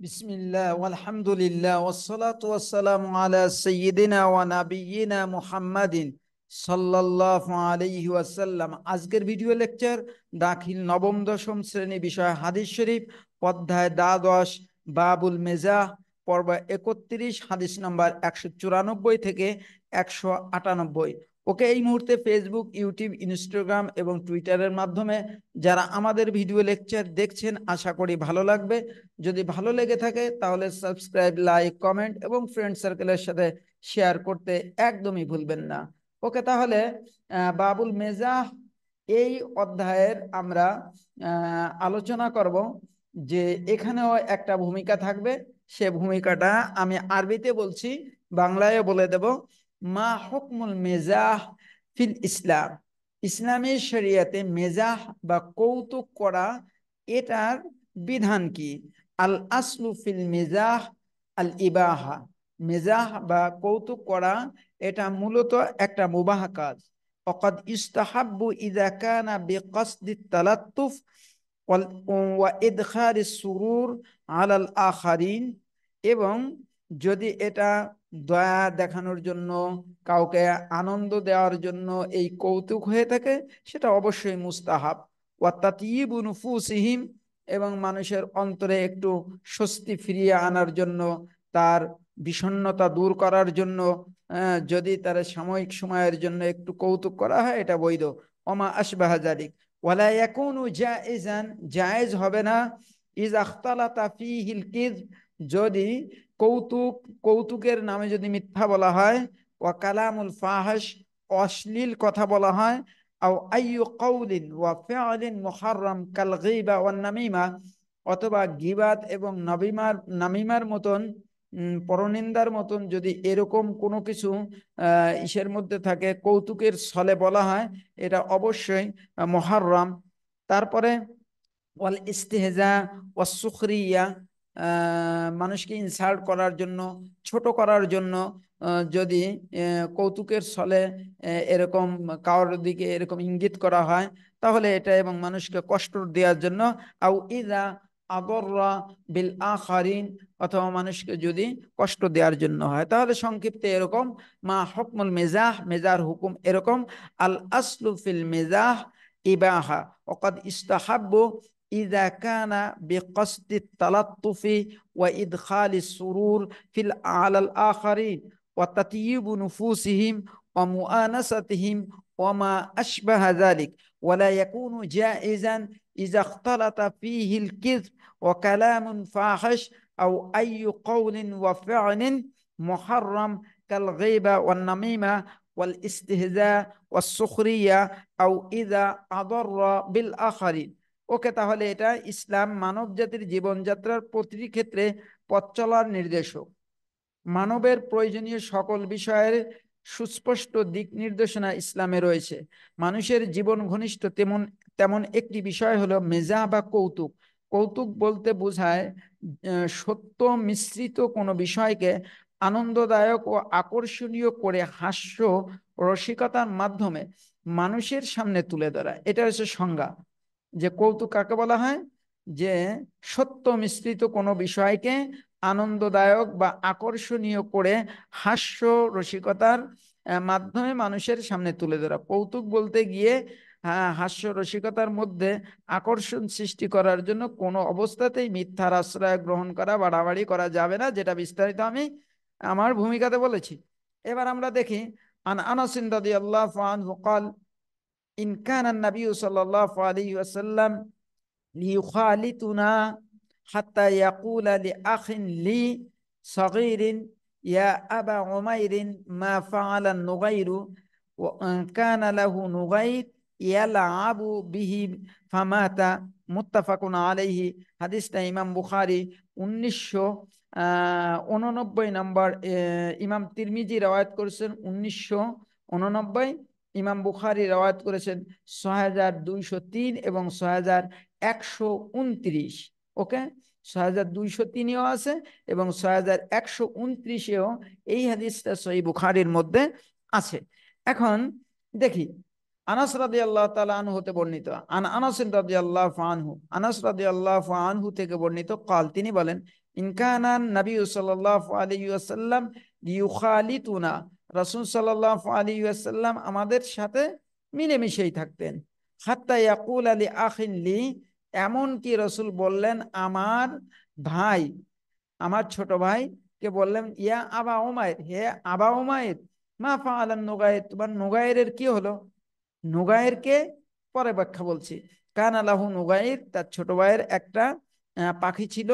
বিসমিল্লাহ আলহামদুলিল্লাহ ওয়াসসালাতু ওয়াসসালামু আলা সাইয়্যিদিনা ওয়া নাবিয়্যিনা মুহাম্মাদিন সাল্লাল্লাহু আলাইহি ওয়াসাল্লাম। আজকের ভিডিও লেকচার দাখিল নবম দশম শ্রেণী, বিষয় হাদিস শরীফ, অধ্যায় দ্বাদশ, বাবুল মেজাহ, পর্ব 31, হাদিস নাম্বার 194 থেকে 198। ওকে, এই মুহূর্তে ফেসবুক, ইউটিউব, ইনস্টাগ্রাম এবং টুইটারের মাধ্যমে যারা আমাদের ভিডিও লেকচার দেখছেন, আশা করি ভালো লাগবে। যদি ভালো লেগে থাকে তাহলে সাবস্ক্রাইব, লাইক, কমেন্ট এবং ফ্রেন্ড সার্কেলের সাথে শেয়ার করতে একদমই ভুলবেন না। ওকে, তাহলে বাবুল মেজাহ এই অধ্যায়ের আমরা আলোচনা করব যে এখানেও একটা ভূমিকা থাকবে। সে ভূমিকাটা আমি আরবিতে বলছি, বাংলায় বলে দেব। মা হুকমুল মেজাহ ফিল ইসলাম, ইসলামী শরিয়াতে মেজাহ বা কৌতুক করা এটার বিধান কি। আল আসলু ফিল মেজাহ আল ইবাহা, মেজাহ বা কৌতুক করা এটা মূলত একটা মুবাহ কাজ। অকাদ ইস্তাহাব্বু ইযা কানা বিকসদি তালাত্তুফ ওয়া ইদখারিস সুরুর আলাল আখারিন, এবং যদি এটা দয়া দেখানোর জন্য, কাউকে আনন্দ দেওয়ার জন্য এই কৌতুক হয়ে থাকে, সেটা অবশ্যই মুস্তাহাব। ওয়া তাতয়িবু নুফুসিহিম, এবং মানুষের অন্তরে একটু স্বস্তি ফিরিয়ে আনার জন্য, তার বিষণ্ণতা দূর করার জন্য, যদি তার সাময়িক সময়ের জন্য একটু কৌতুক করা হয়, এটা বৈধ। ওমা আশবাহা যালিক ওয়ালা ইয়াকুনু জায়েজান, জায়েজ হবে না। ইজ আখতালাতা ফীহিল কিযব, যদি কৌতুক, কৌতুকের নামে যদি মিথ্যা বলা হয়, ওয়া কালামুল ফাহিশ, অশ্লীল কথা বলা হয়, আও আইয়ু কাউলিন ওয়া ফি'লিন মুহাররাম কাল গীবা ওয়ান নামিমা, অথবা গীবাত এবং নামিমার মতন, পরনিন্দার মতন যদি এরকম কোনো কিছু ইসের মধ্যে থাকে, কৌতুকের ছলে বলা হয়, এটা অবশ্যই মুহাররাম। তারপরে ওয়াল ইস্তিহজা ওয়াস সুখরিয়া, মানুষকে ইনসাল্ট করার জন্য, ছোট করার জন্য যদি কৌতুকের ছলে এরকম কারোর দিকে এরকম ইঙ্গিত করা হয়, তাহলে এটা, এবং মানুষকে কষ্ট দেওয়ার জন্য। আও ইযা আদররা বিল আখারিন, অথবা মানুষকে যদি কষ্ট দেওয়ার জন্য হয়, তাহলে সংক্ষিপ্তে এরকম মা হুকমুল মেজাহ, মেজার হুকুম এরকম। আল আসলু ফিল মেজাহ ইবাহা ওয়াকাদ ইস্তাহাব্বু إذا كان بقصد التلطف وإدخال السرور على الآخرين وتطيب نفوسهم ومؤانستهم وما أشبه ذلك، ولا يكون جائزا إذا اختلط فيه الكذب وكلام فاحش أو أي قول وفعل محرم كالغيبة والنميمة والاستهزاء والسخرية أو إذا أضر بالآخرين। ওকে, তাহলে এটা ইসলাম মানব জাতির জীবনযাত্রার প্রতিটি ক্ষেত্রে পথ চলার নির্দেশক। মানবের প্রয়োজনীয় সকল বিষয়ের সুস্পষ্ট দিক নির্দেশনা ইসলামে রয়েছে। মানুষের জীবন ঘনিষ্ঠ তেমন তেমন একটি বিষয় হলো মেজাহ বা কৌতুক। কৌতুক বলতে বোঝায় সত্য মিশ্রিত কোনো বিষয়কে আনন্দদায়ক ও আকর্ষণীয় করে হাস্য রসিকতার মাধ্যমে মানুষের সামনে তুলে ধরা, এটা হচ্ছে সংজ্ঞা। যে কৌতুক কাকে বলা হয়, যে সত্য মিশ্রিত কোনো বিষয়কে আনন্দদায়ক বা আকর্ষণীয় করে হাস্য রসিকতার মাধ্যমে মানুষের সামনে তুলে ধরা। কৌতুক বলতে গিয়ে হাস্য রসিকতার মধ্যে আকর্ষণ সৃষ্টি করার জন্য কোনো অবস্থাতেই মিথ্যার আশ্রয় গ্রহণ করা, বাড়াবাড়ি করা যাবে না, যেটা বিস্তারিত আমি আমার ভূমিকাতে বলেছি। এবার আমরা দেখি, আন আনাস রাদিয়াল্লাহু আনহু قال إن كان النبي صلى الله عليه وسلم ليخالطنا حتى يقول لأخ لي صغير يا أبا عمير ما فعل النغير، وإن كان له نغير يلعب به فمات، মুত্তাফাকুন আলাইহি। হাদিসটা ইমাম বুখারী 1989 নম্বর, ইমাম তিরমিজি রওয়ায়াত করেছেন 1989, ইমাম বুখারী রওয়ায়াত করেছেন 6203 এবং 6129। ওকে, 6203-এও আছে এবং 6129-এও এই হাদিসটা সহিহ বুখারীর মধ্যে আছে। এখন দেখি আনাস রাদিয়াল্লাহু তাআলা আনহু হতে বর্ণিত, আনাস রাদিয়াল্লাহু আনহু, আনাস রাদিয়াল্লাহু আনহু থেকে বর্ণিত قال, তিনি বলেন, ইনকানা নবী সাল্লাল্লাহু আলাইহি ওয়াসাল্লাম ইউখালিতুনা, রাসূল সাল্লাল্লাহু আলাইহি ওয়াসাল্লাম আমাদের সাথে মিলেমিশেই থাকতেন। হাত্তা ইয়াকুল আলি আখিন লি, এমন কি রাসূল বললেন আমার ভাই, আমার ছোট ভাই কে বললেন, ইয়া আবা উমাইর, হে আবা উমাইর, মা ফাআলান নুগাইর, তোমার নুগাইরের কি হলো? নুগাইরকে পরে ব্যাখ্যা বলছি। কান আলাহু নুগাইর, তার ছোট ভাইয়ের একটা পাখি ছিল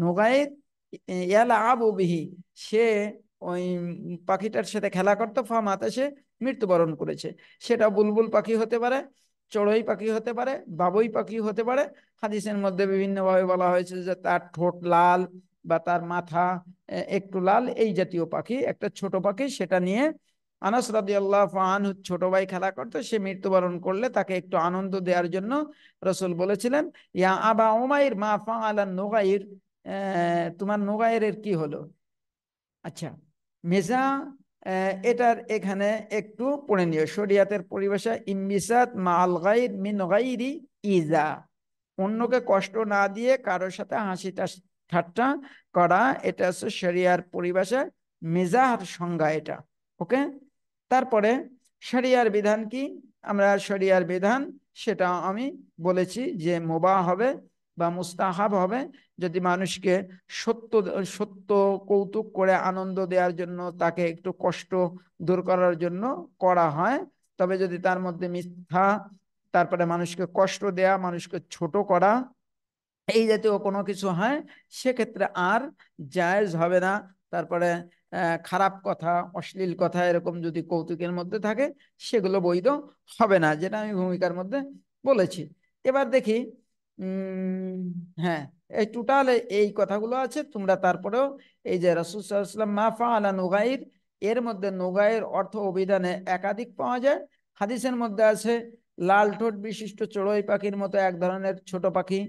নুগাইর, ইয়ালা আবু বিহি, সে ওই পাখিটার সাথে খেলা করতো, ফামাতা, সে মৃত্যুবরণ করেছে। সেটা বুলবুল পাখি হতে পারে, চড়ুই পাখি হতে পারে, বাবুই পাখি হতে পারে। হাদিসের মধ্যে বিভিন্নভাবে বলা হয়েছে যে তার ঠোঁট লাল বা তার মাথা একটু লাল, এই জাতীয় পাখি, একটা ছোট পাখি। সেটা নিয়ে আনাস রাদিয়াল্লাহু আনহু ছোট ভাই খেলা করতো, সে মৃত্যুবরণ করলে তাকে একটু আনন্দ দেওয়ার জন্য রাসূল বলেছিলেন, ইয়া আবা উমাইর মা ফাআলান নুগাইর, তোমার নুগাইরের কি হলো? আচ্ছা, মেজা, এটার এখানে একটু পড়ে নিও। শরিয়াতের পরিভাষা, ইমবিসাত মাআল গাইর মিন গাইরি ইজা, অন্যকে কষ্ট না দিয়ে কারোর সাথে হাসি ঠাট্টা করা, এটা হচ্ছে শরিয়ার পরিভাষা, মেজার সংজ্ঞা এটা। ওকে, তারপরে শরিয়ার বিধান কি? আমরা শরিয়ার বিধান সেটা আমি বলেছি যে মুবাহ হবে বা মুস্তাহাব হবে যদি মানুষকে সত্য সত্য কৌতুক করে আনন্দ দেওয়ার জন্য, তাকে একটু কষ্ট দূর করার জন্য করা হয়। তবে যদি তার মধ্যে মিথ্যা, তারপরে মানুষকে কষ্ট দেয়া, মানুষকে ছোট করা, এই জাতীয় কোনো কিছু হয়, সেক্ষেত্রে আর জায়েজ হবে না। তারপরে খারাপ কথা, অশ্লীল কথা এরকম যদি কৌতুকের মধ্যে থাকে, সেগুলো বৈধ হবে না, যেটা আমি ভূমিকার মধ্যে বলেছি। এবার দেখি, উম হ্যাঁ, এই টোটাল এই কথাগুলো আছে। তোমরা তারপরেও এই যে রাসূল সাল্লাল্লাহু আলাইহি ওয়াসাল্লাম মা ফাআলা নুগাইর, এর মধ্যে নুগাইর অর্থ অভিধানে একাধিক পাওয়া যায়। হাদিসের মধ্যে আছে লাল ঠোঁট বিশিষ্ট চড়ুই পাখির মতো এক ধরনের ছোট পাখি,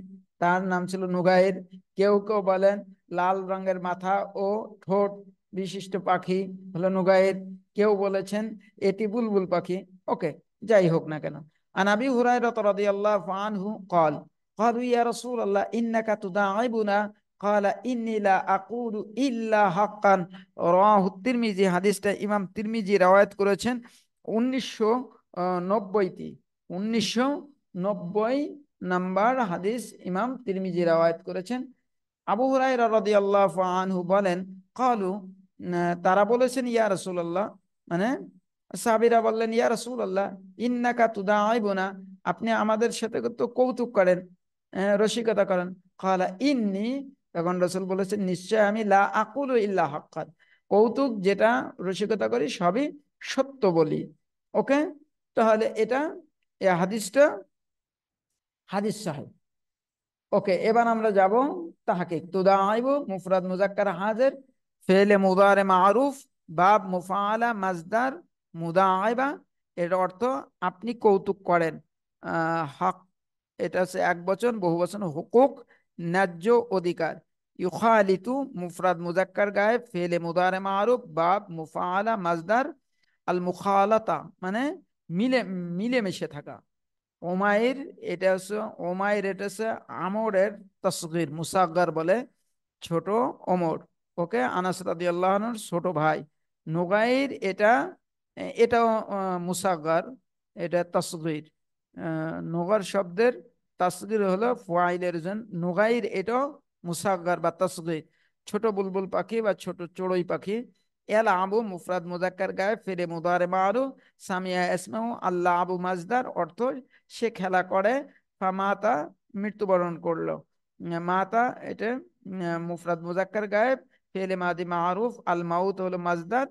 তার নাম ছিল নুগাইর। কেউ কেউ বলেন লাল রঙের মাথা ও ঠোঁট বিশিষ্ট পাখি হলো নুগাইর, কেউ বলেছেন এটি বুলবুল পাখি। ওকে, যাই হোক না কেন, আন আবি হুরায়রা রাদিয়াল্লাহু আনহু قال قالوا يا رسول الله إنك تداعبنا قال إني لا أقول إلا حقا رواه الترمذي, হাদিসটা ইমাম তিরমিজি রওয়ায়াত করেছেন 1990 1990 নাম্বার হাদিস ইমাম তিরমিজি রওয়ায়াত করেছেন। আবু হুরায়রা রাদিয়াল্লাহু আনহু বলেন, ক্বালু, তারা বলেছেন, ইয়া রাসূলুল্লাহ, মানে সাহাবীরা বললেন, ইয়া রাসূলুল্লাহ, ইন্নাকা তুদাইবুনা, আপনি আমাদের সাথে তো কৌতুক করেন, রসিকতা করেন। ক্বালা ইন্নী, তখন রাসূল বলেছেন, নিশ্চয় আমি লা আকুলু ইল্লা হাক্কান, কৌতুক যেটা রসিকতা করি সবই সত্য বলি। ওকে, তাহলে এটা, এই হাদিসটা হাদিস সাহেব। ওকে, এবার আমরা যাব তাহকিক। তুদাইবু মুফরাদ মুজাক্কার হাজির, ফেলে মুদারে মারুফ, বাব মুফাআলা মাজদার মুদাইবা, এর অর্থ আপনি কৌতুক করেন। হক, এটা হচ্ছে এক বচন, বহু বচন হুকুক, ন্যায্য অধিকার। ইউখালিতু মুফরাদ মুজাক্কার গায়েব, ফেলে মুদারে মারুফ, বাব মুফাআলা মাজদার আল মুখালাতা, মানে মিলে মিলেমিশে থাকা। ওমাইর, এটা হচ্ছে ওমাইর, এটা হচ্ছে আমরের তসগির, মুসাগ্গার বলে, ছোট ওমর। ওকে, আনাস রাদিয়াল্লাহু আনহুর ছোট ভাই। নুগাইর, এটা এটাও মুসাগ্গার, এটা তসগির। নুগার শব্দের তসগির হলো ফাইলের জন, নুগাইর এটাও মুসাগ্গার বা তসগির, ছোট বুলবুল পাখি বা ছোট চড়ুই পাখি। এল আবু মুফরাদ মুজাক্কার গায়ে, ফেরে মুদারে মারু, সামিয়া ইসমাহু, আল্লাহ আবু মাজদার, অর্থ সে খেলা করে, ফামাতা, মৃত্যুবরণ করলো। মাতা, এটা মুফরাদ মুজাক্কার গায়েব, ফেলে মাদি মারুফ, আল মাউত হলো মাজদার,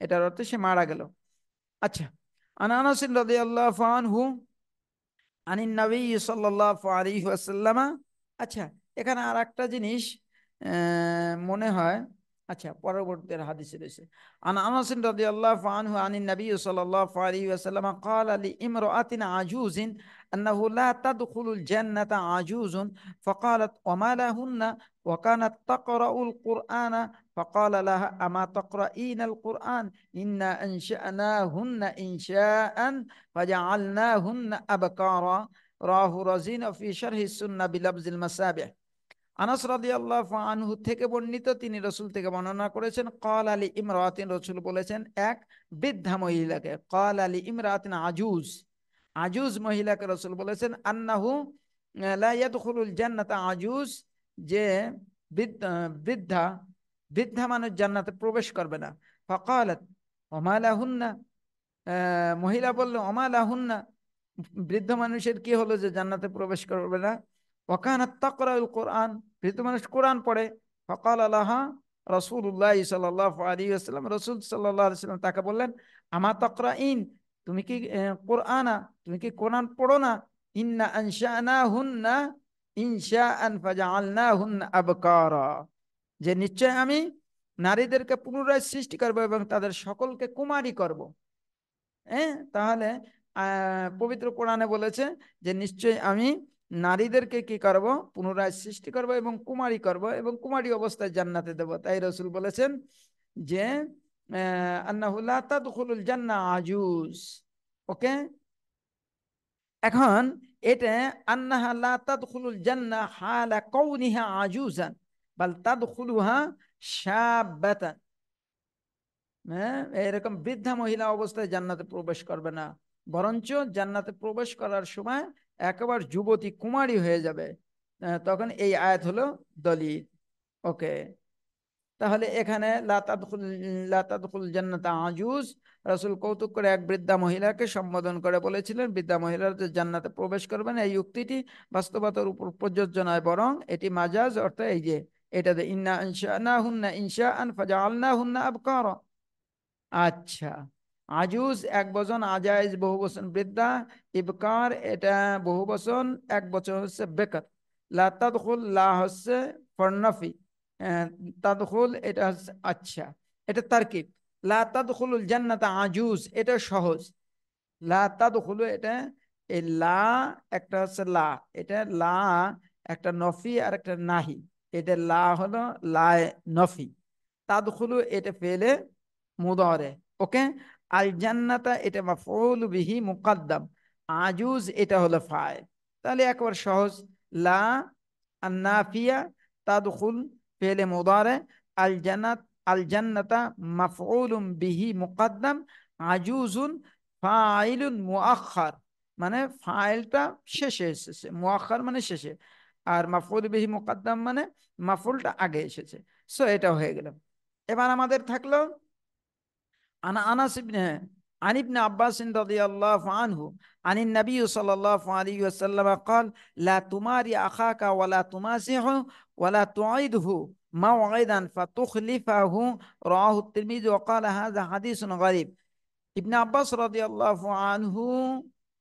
এটার অর্থ সে মারা গেল। আচ্ছা, আন আনাস রাদিয়াল্লাহু আনহু আনিন নবী সাল্লাল্লাহু আলাইহি ওয়াসাল্লাম। আচ্ছা, এখানে আর একটা জিনিস মনে হয় আচ্ছা, পরবর্তী হাদিসে রয়েছে আন আনাস রাদিয়াল্লাহু আনহু আনিন নবী সাল্লাল্লাহু আলাইহি ওয়াসাল্লাম قال لامرأة عجوز أنه لا تدخل الجنة عجوز فقالت وما لهن وكانت تقرأ القرآن فقال لها أما تقرأين القرآن إنا أنشأناهن إنشاء فجعلناهن أبكارا رواه رزين في شرح السنة بلفظ المسابح। আনাস রাদিয়াল্লাহু আনহু থেকে বর্ণিত, তিনি রাসূল থেকে বর্ণনা করেছেন, ক্বাল আলী ইমরাতিন, রাসূল বলেছেন এক বৃদ্ধা মহিলাকে, ক্বাল আলী ইমরাতিন আজুজ, আজুজ মহিলাকে রাসূল বলেছেন, আন্নাহু লা ইয়াদখুলুল জান্নাতা আজুজ, যে বৃদ্ধা বৃদ্ধা মানুষ জান্নাতে প্রবেশ করবে না। ফাকালাত ওমা লাহুন্না, মহিলা বলল ওমা লাহুন্না, বৃদ্ধ মানুষের কি হলো যে জান্নাতে প্রবেশ করবে না? ওয়াকানাত তাকরাউল কোরআন, বৃদ্ধ মানুষ কোরআন পড়ে। ফাকাল লাহা রাসূলুল্লাহ সাল্লাল্লাহু আলাইহি ওয়াসাল্লাম, রাসূল সাল্লাল্লাহু আলাইহি ওয়াসাল্লাম তাকে বললেন, আমা তাকরাইন, তুমি কি কোরআনা, তুমি কি কোরআন পড়ো না? ইন্না আনশানাহুন্না ইনশাআন ফাজআলনাহুন্না আবকারা, যে নিশ্চয় আমি নারীদেরকে পুনরায় সৃষ্টি করব এবং তাদের সকলকে কুমারী করব। হ্যাঁ, তাহলে পবিত্র কোরআনে বলেছে যে নিশ্চয়ই আমি নারীদেরকে কি করব, পুনরায় সৃষ্টি করব এবং কুমারী করব এবং কুমারী অবস্থায় জান্নাতে দেব। তাই রাসূল বলেছেন যে আন্নাহু লা তাদখুলুল জান্নাহ আজুজ। ওকে, এখন এটা আন্নাহা লা তাদখুলুল জান্নাহ হালা কাউনিহা আজুজান বাল তাদখুলুহা শাবাতান, হ্যাঁ, এরকম বৃদ্ধা মহিলা অবস্থায় জান্নাতে প্রবেশ করবে না, বরঞ্চ জান্নাতে প্রবেশ করার সময় একেবারে যুবতী কুমারী হয়ে যাবে। তখন এই আয়াত হলো দলিল। ওকে, তাহলে এখানে লা তাদখুল জান্নাতা আজুজ, রাসূল কৌতুক করে এক বৃদ্ধা মহিলাকে সম্বোধন করে বলেছিলেন বৃদ্ধা মহিলারা যে জান্নাতে প্রবেশ করবেন। এই উক্তিটি বাস্তবতার উপর প্রযোজ্য নয়, বরং এটি মাজাজ, অর্থাৎ এই যে এটাতে ইন্না আনশানাহুন্না ইনশাআন ফাজআলনাহুন্না আবকারা। আচ্ছা, আজুজ এক বচন, আজাইজ বহু বচন, বৃদ্ধা ইবকার এটা বহু বচন, এক বচন হচ্ছে বেকার। লা তাদখুল, লা হচ্ছে ফরনফি, তাদখুল এটা হচ্ছে, আচ্ছা এটা তারকিব। লা তাদখুলুল জান্নাতা আজুজ এটা সহজ, লা তাদখুলু এটা এই লা একটা হচ্ছে লা, এটা লা একটা নফি আর একটা নাহি, এটা লা হলো লা নফি, তাদখুলু এটা ফেলে মুদারে। ওকে, আল জান্নাতা এটা মাফউল বিহি মুকদ্দাম, আজুজ এটা হলো ফাইল। তাহলে একবার সহজ, লা আন্নাফিয়া তাদখুল ফেলে মুদারে, আল জান্নাত আল জান্নাতা মাফউলুম বিহি মুকদ্দাম, আজুজুন ফাইলুন মুআখার, মানে ফাইলটা শেষে এসেছে, মুআখার মানে শেষে, আর মাফউল বিহি মুকদ্দাম মানে মাফউলটা আগে এসেছে। সো এটা হয়ে গেল। এবার আমাদের থাকলো আনা আনাস ইবনে عن ابن عباس رضي الله عنه عن النبي صلى الله عليه وسلم قال لا تماري أخاك ولا تمازحه ولا تعيده موعدا فتخلفه رواه الترمذي وقال هذا حديث غريب। ইবনে আব্বাস রাদিয়াল্লাহু আনহু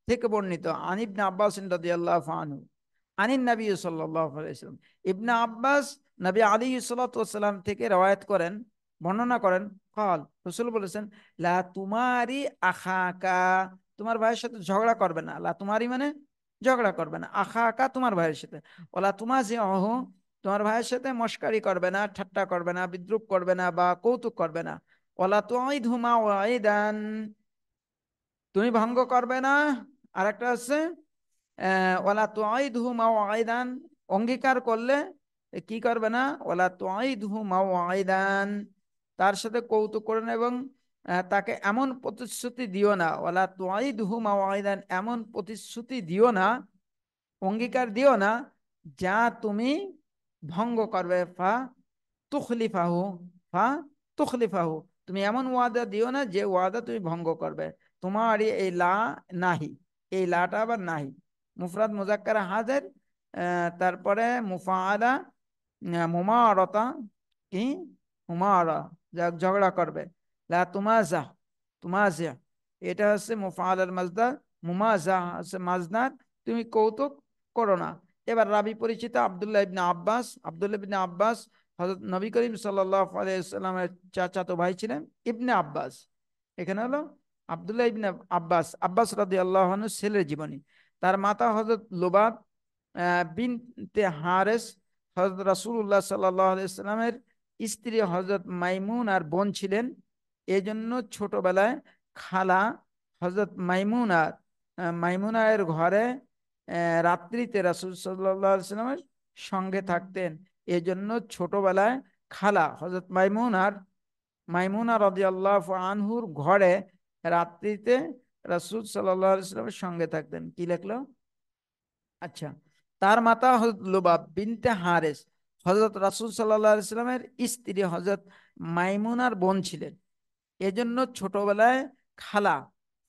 থেকে বর্ণিত, আন ইবনে আব্বাস রাদিয়াল্লাহু আনহু আনিন নবী সাল্লাল্লাহু আলাইহি ওয়াসাল্লাম, ইবনে আব্বাস নবী আলাইহিস সালাতু ওয়াস সালাম থেকে রওয়ায়াত করেন, বর্ণনা করেন, قال, রাসূল বলেছেন, লা তুমারি আখাকা, তোমার ভাইয়ের সাথে ঝগড়া করবে না। লা তুমারি মানে ঝগড়া করবে না, আখাকা তোমার ভাইয়ের সাথে, ওলা তুমাজিহু, তোমার ভাইয়ের সাথে মশকারি করবে না, ঠাট্টা করবে না, বিদ্রূপ করবে না বা কৌতুক করবে না। ওলা তুইদহু মাওয়াইদান, তুমি ভঙ্গ করবে না। আর একটা হচ্ছে ওয়ালা তুইদহু মাওয়াইদান, অঙ্গীকার করলে কি করবে না, ওয়ালা তুইদহু মাওয়াইদান, তার সাথে কৌতুক করে না এবং তাকে এমন প্রতিশ্রুতি দিও না, ওয়ালা তুইদহু মাওয়াইদান, এমন প্রতিশ্রুতি দিও না, অঙ্গীকার দিও না যা তুমি ভঙ্গ করবে। ফা তুখলিফাহু, ফা তুখলিফাহু, তুমি এমন ওয়াদা দিও না যে ওয়াদা তুমি ভঙ্গ করবে। তোমার এই লা নাহি, এই লাটা আবার নাহি, মুফরাদ মুজাক্কার হাজির, তারপরে মুফাআলা, মুমারতা, কি মুমারা, যা ঝগড়া করবে। লা তুমাজা, তুমাজিয়া এটা হচ্ছে মুফাআলাল মাজদার, মুমাজা হচ্ছে মাজদার, তুমি কৌতুক করো না। এবার রাবি পরিচিত আব্দুল্লাহ ইবনে আব্বাস, আব্দুল্লাহ ইবনে আব্বাস হযরত নবী করিম সাল্লাল্লাহু আলাইহি ওয়াসাল্লামের চাচাতো ভাই ছিলেন ইবনে আব্বাস। এখানে হলো আব্দুল্লাহ ইবনে আব্বাস, আব্বাস রাদিয়াল্লাহু আনহু ছেলের জীবনী। তার মাতা হযরত লুবাব বিনতে হারেস, হযরত রাসূলুল্লাহ সাল্লাল্লাহু আলাইহি ওয়াসাল্লামের স্ত্রী হযরত মাইমুন আর বোন ছিলেন। এজন্য ছোটবেলায় খালা হযরত মাইমুনার ঘরে রাত্রিতে রাসূল সাল্লাল্লাহু আলাইহি ওয়াসাল্লামের সঙ্গে থাকতেন। এজন্য ছোটবেলায় খালা হযরত মাইমুনা রাদিয়াল্লাহু আনহুর ঘরে রাত্রিতে রাসূল সাল্লাল্লাহু আলাইহি ওয়াসাল্লামের সঙ্গে থাকতেন। কি লিখলো? আচ্ছা, তার মাতা হযরত লুবাব বিনতে হারেস হযরত রাসূল সাল্লাল্লাহু আলাইহি ওয়াসাল্লামের স্ত্রী হযরত মাইমুনার বোন ছিলেন। এজন্য ছোটবেলায় খালা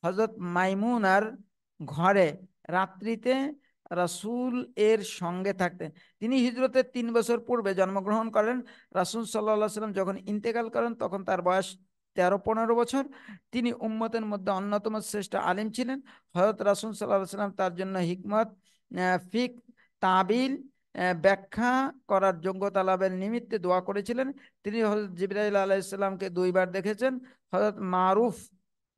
হযরত মাইমুনার ঘরে রাত্রিতে রাসূল এর সঙ্গে থাকতেন। তিনি হিজরতের 3 বছর পূর্বে জন্মগ্রহণ করেন। রাসূল সাল্লাল্লাহু আলাইহি সাল্লাম যখন ইন্তেকাল করেন তখন তার বয়স 13-15 বছর। তিনি উম্মতের মধ্যে অন্যতম শ্রেষ্ঠ আলিম ছিলেন। হযরত রাসূল সাল্লাল্লাহু আলাইহি সাল্লাম তার জন্য হিকমত, ফিক, তাবিল ব্যাখ্যা করার যোগ্যতা লাভের নিমিত্তে দোয়া করেছিলেন। তিনি হযরত জিবরাইল আলাইহিস সালামকে 2বার দেখেছেন। হযরত মারুফ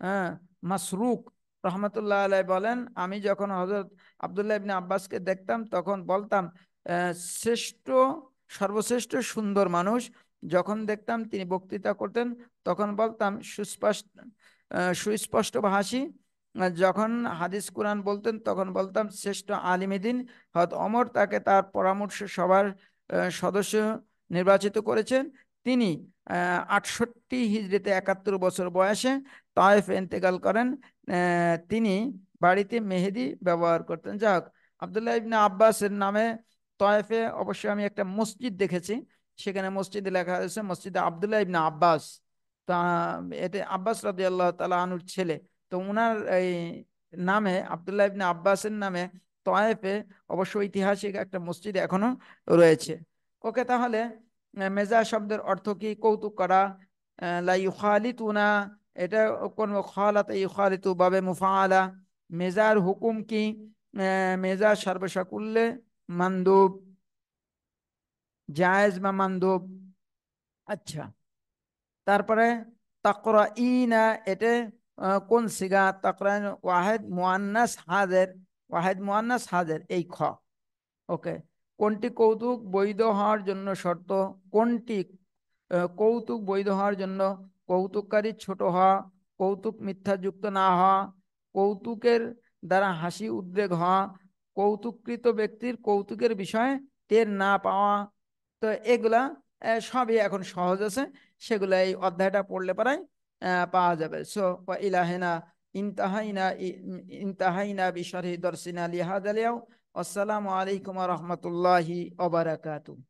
হ্যাঁ মাসরুক রহমতুল্লাহ আলাই বলেন, আমি যখন হযরত আব্দুল্লাহ ইবনে আব্বাসকে দেখতাম তখন বলতাম শ্রেষ্ঠ, সর্বশ্রেষ্ঠ সুন্দর মানুষ। যখন দেখতাম তিনি বক্তৃতা করতেন তখন বলতাম সুস্পষ্ট ভাষী। যখন হাদিস কোরআন বলতেন তখন বলতাম শ্রেষ্ঠ আলিমেদিন। হযরত ওমর তাকে তার পরামর্শ সভার সদস্য নির্বাচিত করেছেন। তিনি 68 হিজরিতে 71 বছর বয়সে তায়েফে ইন্তেকাল করেন। তিনি বাড়িতে মেহেদি ব্যবহার করতেন। যাক, আব্দুল্লাহ ইবনে আব্বাসের নামে তায়েফে অবশ্যই আমি একটা মসজিদ দেখেছি। সেখানে মসজিদে লেখা হয়েছে মসজিদে আব্দুল্লাহ ইবনে আব্বাস। তা এটা আব্বাস রাদিয়াল্লাহু তাআলা আনহুর ছেলে। তো উনার এই নামে আব্দুল্লাহ ইবনে আব্বাসের নামে তায়েফে অবশ্য ঐতিহাসিক একটা মসজিদ এখনো রয়েছে। ওকে, তাহলে মেজা শব্দের অর্থ কি? কৌতুক করা। লা ইউখালিতুনা, এটা কোন খালাতা ইউখালিতু বাবে মুফাআলা। মেজার হুকুম কি? মেজা সর্বসাকুল্যে মানদুব, জায়েজ বা মানদুব। আচ্ছা, তারপরে তাকরাইনা, এটা কোন সিগা? তাকরাইন ওয়াহেদ মুআন্নাস হাজির, ওয়াহেদ মুআন্নাস হাজির, এই খ। ওকে, কোনটি কৌতুক বৈধ হওয়ার জন্য শর্ত? কোনটি কৌতুক বৈধ হওয়ার জন্য? কৌতুককারী ছোট হওয়া, কৌতুক মিথ্যাযুক্ত না হওয়া, কৌতুকের দ্বারা হাসি উদ্রেক হওয়া, কৌতুককৃত ব্যক্তির কৌতুকের বিষয়ে টের না পাওয়া। তো এগুলা সবই এখন সহজ আছে, সেগুলা এই অধ্যায়টা পড়লে পরাই পাওয়া যাবে। সো ইলাহিনা ইনতাহাইনা বিশরহি দরসিনা লিহাদাল ইয়াউম। আসসালামু আলাইকুম ওয়া রাহমাতুল্লাহি ওয়া বারাকাতুহু।